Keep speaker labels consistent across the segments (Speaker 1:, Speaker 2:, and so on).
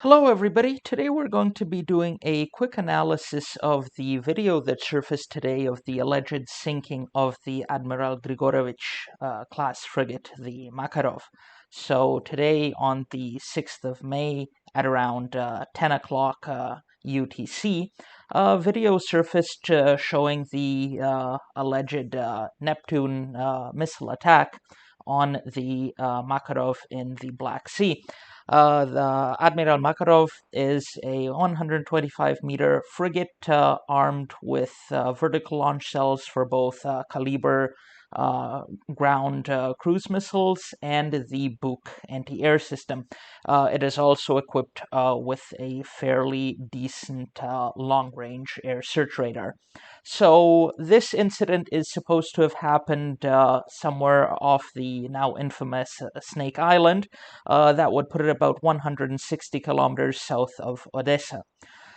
Speaker 1: Hello everybody, today we're going to be doing a quick analysis of the video that surfaced today of the alleged sinking of the Admiral Grigorovich class frigate, the Makarov. So today on the 6th of May at around 10 o'clock UTC, a video surfaced showing the alleged Neptune missile attack on the Makarov in the Black Sea. The Admiral Makarov is a 125-meter frigate armed with vertical launch cells for both Kaliber ground cruise missiles and the Buk anti-air system. It is also equipped with a fairly decent long-range air search radar. So this incident is supposed to have happened somewhere off the now infamous Snake Island. That would put it about 160 kilometers south of Odessa.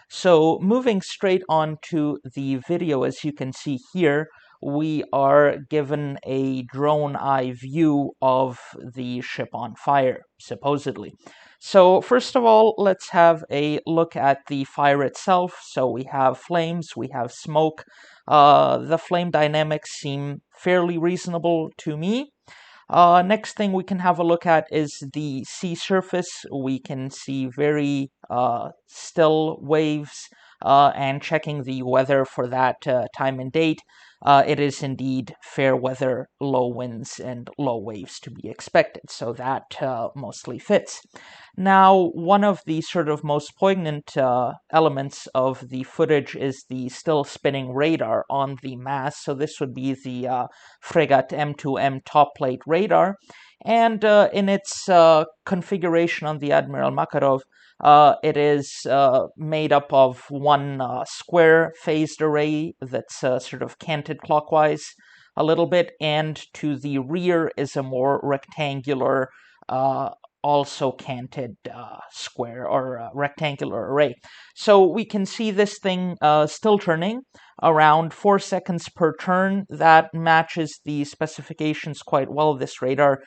Speaker 1: So moving straight on to the video, as you can see here, we are given a drone eye view of the ship on fire, supposedly. So first of all, let's have a look at the fire itself. So we have flames, we have smoke. The flame dynamics seem fairly reasonable to me. Next thing we can have a look at is the sea surface. We can see very still waves, and checking the weather for that time and date. It is indeed fair weather, low winds, and low waves to be expected, so that mostly fits. Now, one of the sort of most poignant elements of the footage is the still spinning radar on the mast. So this would be the frigate M2M top plate radar. And in its configuration on the Admiral Makarov, it is made up of one square phased array that's sort of canted clockwise a little bit, and to the rear is a more rectangular, also canted square or rectangular array. So we can see this thing still turning around 4 seconds per turn. That matches the specifications quite well. This radar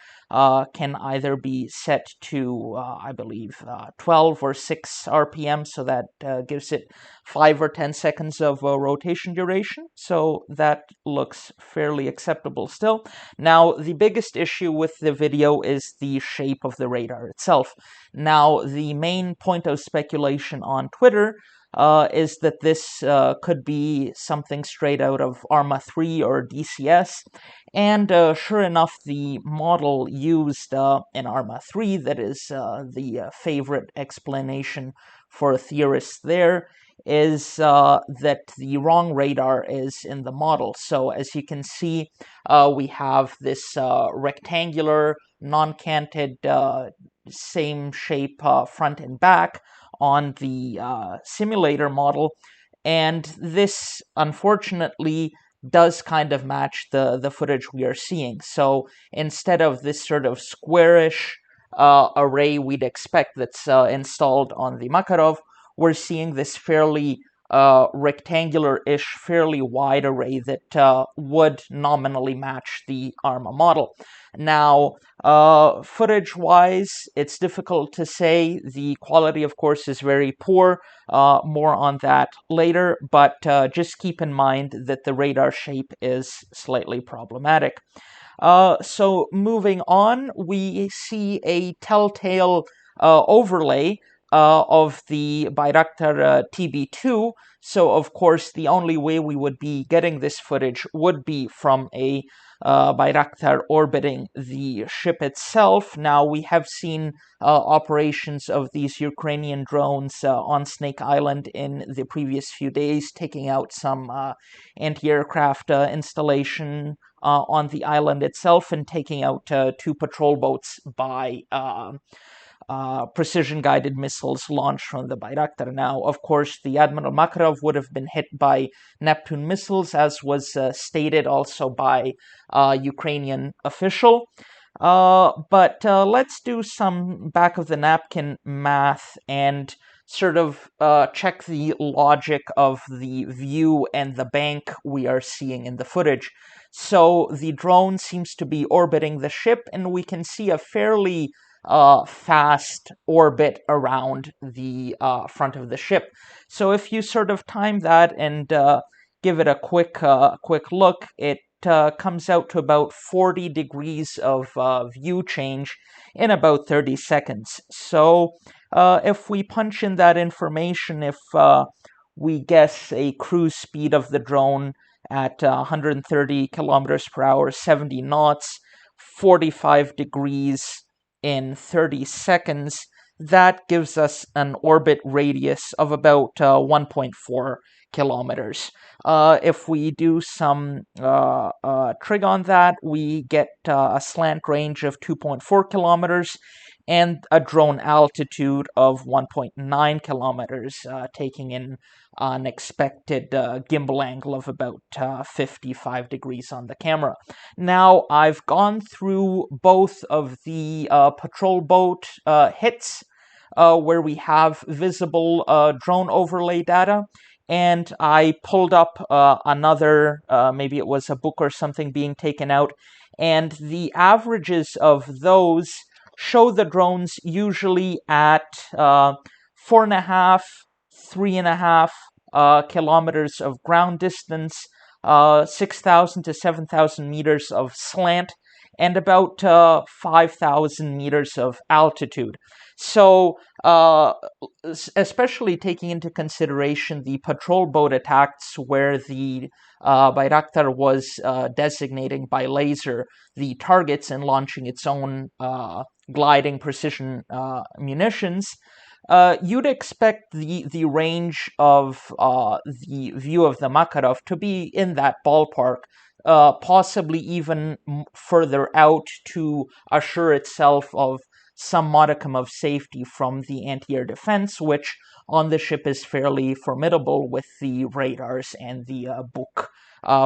Speaker 1: can either be set to, I believe, 12 or 6 RPM, so that gives it 5 or 10 seconds of rotation duration. So that looks fairly acceptable still. Now, the biggest issue with the video is the shape of the radar itself. Now, the main point of speculation on Twitter is that this could be something straight out of Arma 3 or DCS. And sure enough, the model used in Arma 3, that is the favorite explanation for theorists there, is that the wrong radar is in the model. So as you can see, we have this rectangular, non-canted, same shape front and back on the simulator model, and this unfortunately does kind of match the footage we are seeing. So instead of this sort of squarish array we'd expect that's installed on the Makarov, we're seeing this fairly rectangular-ish, fairly wide array that would nominally match the Arma model. Now, footage-wise, it's difficult to say. The quality, of course, is very poor. More on that later, but just keep in mind that the radar shape is slightly problematic. So moving on, we see a telltale overlay of the Bayraktar TB2. So, of course, the only way we would be getting this footage would be from a Bayraktar orbiting the ship itself. Now, we have seen operations of these Ukrainian drones on Snake Island in the previous few days, taking out some anti-aircraft installation on the island itself and taking out 2 patrol boats by precision-guided missiles launched from the Bayraktar. Now, of course, the Admiral Makarov would have been hit by Neptune missiles, as was stated also by a Ukrainian official. But let's do some back-of-the-napkin math and sort of check the logic of the view and the bank we are seeing in the footage. So the drone seems to be orbiting the ship, and we can see a fairly fast orbit around the front of the ship. So if you sort of time that and give it a quick look, it comes out to about 40 degrees of view change in about 30 seconds. So if we punch in that information, if we guess a cruise speed of the drone at 130 kilometers per hour, 70 knots, 45 degrees in 30 seconds, that gives us an orbit radius of about 1.4 kilometers. If we do some trig on that, we get a slant range of 2.4 kilometers and a drone altitude of 1.9 kilometers, taking in an expected gimbal angle of about 55 degrees on the camera. Now, I've gone through both of the patrol boat hits where we have visible drone overlay data, and I pulled up another, maybe it was a book or something being taken out, and the averages of those show the drones usually at 4.5, 3.5 kilometers of ground distance, 6,000 to 7,000 meters of slant, and about 5,000 meters of altitude. So, especially taking into consideration the patrol boat attacks where the Bayraktar was designating by laser the targets and launching its own gliding precision munitions, you'd expect the range of the view of the Makarov to be in that ballpark, possibly even further out to assure itself of some modicum of safety from the anti-air defense, which on the ship is fairly formidable with the radars and the Buk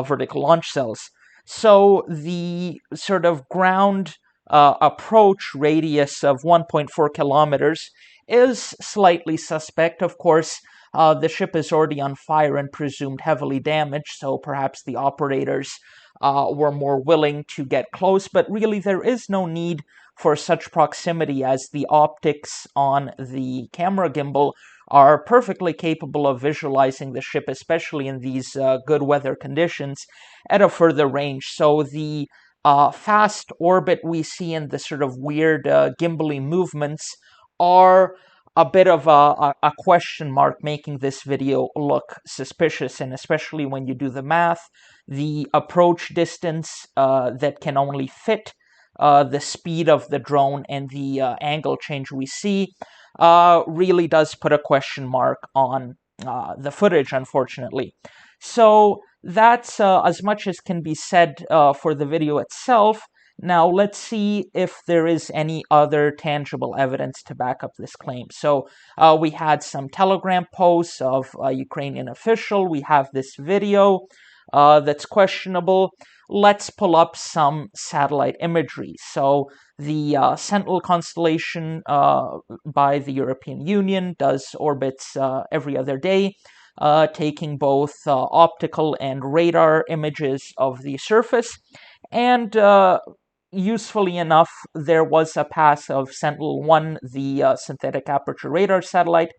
Speaker 1: vertical launch cells. So the sort of ground approach radius of 1.4 kilometers is slightly suspect. Of course, the ship is already on fire and presumed heavily damaged, so perhaps the operators were more willing to get close, but really there is no need for such proximity, as the optics on the camera gimbal are perfectly capable of visualizing the ship, especially in these good weather conditions, at a further range. So the fast orbit we see and the sort of weird gimbally movements are a bit of a question mark, making this video look suspicious. And especially when you do the math, the approach distance that can only fit the speed of the drone and the angle change we see really does put a question mark on the footage, unfortunately. So that's as much as can be said for the video itself. Now let's see if there is any other tangible evidence to back up this claim. So we had some Telegram posts of a Ukrainian official. We have this video that's questionable. Let's pull up some satellite imagery. So the Sentinel constellation by the European Union does orbits every other day, taking both optical and radar images of the surface. And usefully enough, there was a pass of Sentinel-1, the synthetic aperture radar satellite,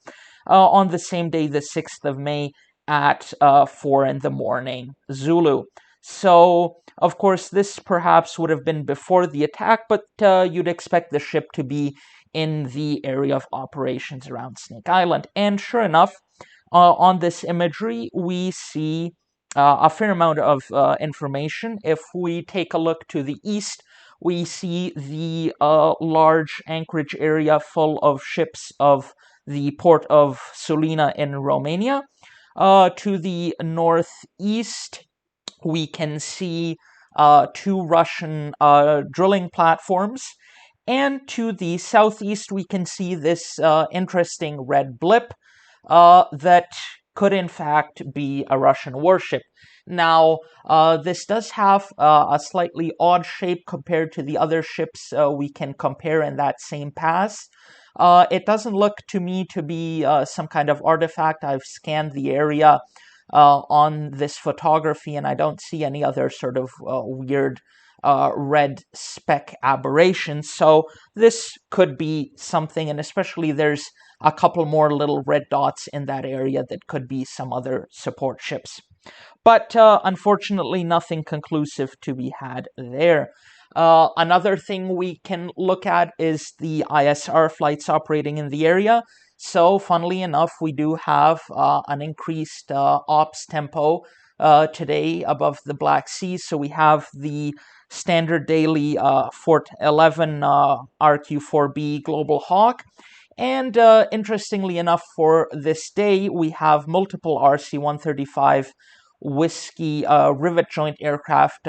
Speaker 1: on the same day, the 6th of May, at 4 in the morning, Zulu. So, of course, this perhaps would have been before the attack, but you'd expect the ship to be in the area of operations around Snake Island. And sure enough, on this imagery, we see a fair amount of information. If we take a look to the east, we see the large anchorage area full of ships of the port of Sulina in Romania. To the northeast, we can see two Russian drilling platforms. And to the southeast, we can see this interesting red blip that could in fact be a Russian warship. Now, this does have a slightly odd shape compared to the other ships we can compare in that same pass. It doesn't look to me to be some kind of artifact. I've scanned the area on this photography, and I don't see any other sort of weird red speck aberration. So this could be something, and especially there's a couple more little red dots in that area that could be some other support ships. But unfortunately, nothing conclusive to be had there. Another thing we can look at is the ISR flights operating in the area. So, funnily enough, we do have an increased ops tempo today above the Black Sea. So we have the standard daily Fort 11 RQ-4B Global Hawk. And interestingly enough, for this day, we have multiple RC-135 Whiskey rivet joint aircraft,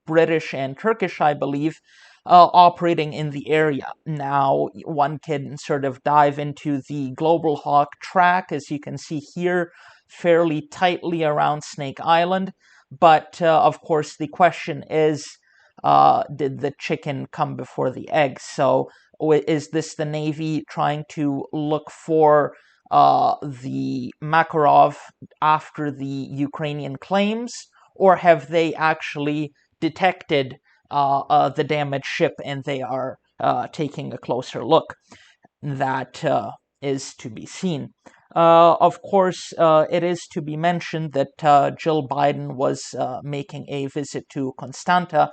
Speaker 1: British and Turkish, I believe, operating in the area. Now, one can sort of dive into the Global Hawk track, as you can see here, fairly tightly around Snake Island. But, of course, the question is, did the chicken come before the egg? So, is this the Navy trying to look for the Makarov after the Ukrainian claims, or have they actually detected the damaged ship and they are taking a closer look? That is to be seen. Of course, it is to be mentioned that Jill Biden was making a visit to Constanta,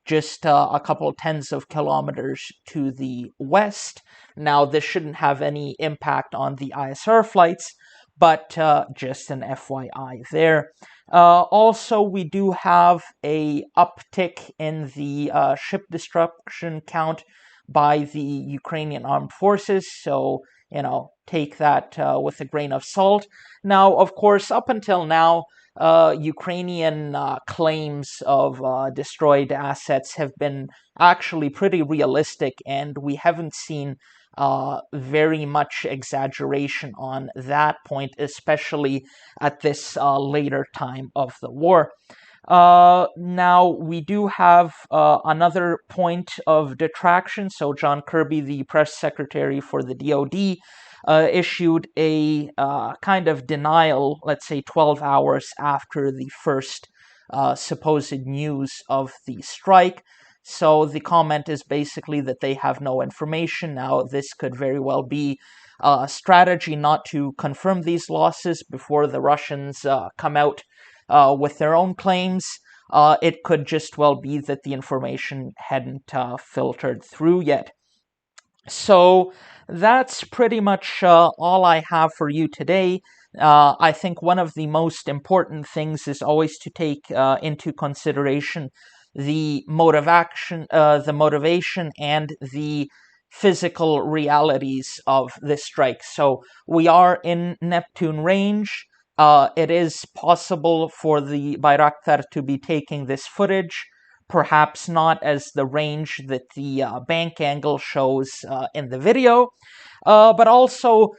Speaker 1: just a couple tens of kilometers to the west. Now, this shouldn't have any impact on the ISR flights, but just an FYI there. Also, we do have a uptick in the ship destruction count by the Ukrainian armed forces, so, take that with a grain of salt. Now, of course, up until now, Ukrainian claims of destroyed assets have been actually pretty realistic, and we haven't seen very much exaggeration on that point, especially at this later time of the war. Now, we do have another point of detraction. So, John Kirby, the press secretary for the DoD, issued a kind of denial, let's say 12 hours after the first supposed news of the strike. So, the comment is basically that they have no information. Now, this could very well be a strategy not to confirm these losses before the Russians come out with their own claims. It could just well be that the information hadn't filtered through yet. So that's pretty much all I have for you today. I think one of the most important things is always to take into consideration the motivation and the physical realities of this strike. So we are in Neptune range. It is possible for the Bayraktar to be taking this footage, perhaps not as the range that the bank angle shows in the video, but also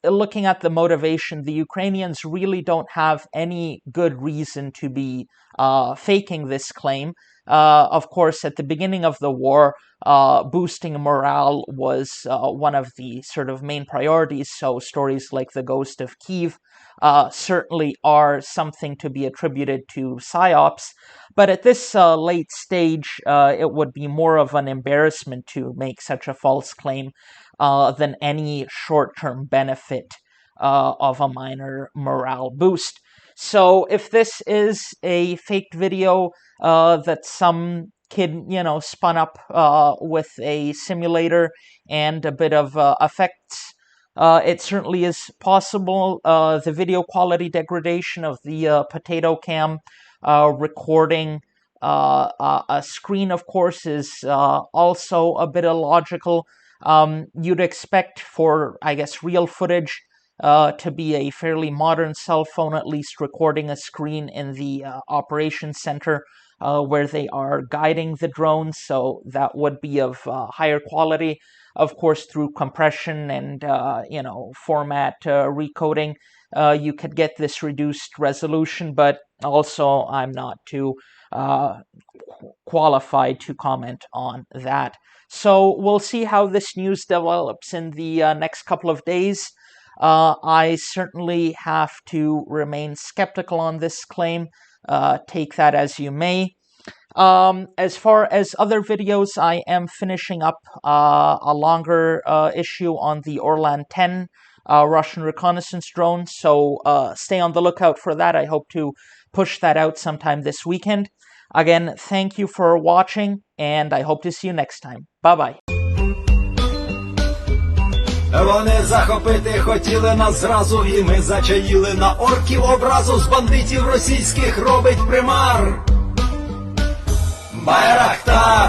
Speaker 1: looking at the motivation, the Ukrainians really don't have any good reason to be faking this claim. Of course, at the beginning of the war, boosting morale was one of the sort of main priorities, so stories like the Ghost of Kiev certainly are something to be attributed to PSYOPs, but at this late stage, it would be more of an embarrassment to make such a false claim than any short-term benefit of a minor morale boost. So if this is a faked video that some kid, spun up with a simulator and a bit of effects, it certainly is possible. The video quality degradation of the potato cam recording a screen, of course, is also a bit illogical. You'd expect for, I guess, real footage to be a fairly modern cell phone, at least recording a screen in the operations center where they are guiding the drones, so that would be of higher quality. Of course, through compression and format recoding, you could get this reduced resolution, but also I'm not too qualified to comment on that. So we'll see how this news develops in the next couple of days. I certainly have to remain skeptical on this claim. Take that as you may. As far as other videos, I am finishing up a longer issue on the Orlan 10 Russian reconnaissance drone, so stay on the lookout for that. I hope to push that out sometime this weekend. Again, thank you for watching, and I hope to see you next time. Bye-bye.
Speaker 2: Вони захопити хотіли нас зразу, і ми зачаїли на орків образу. З бандитів російських робить примар. Байрактар!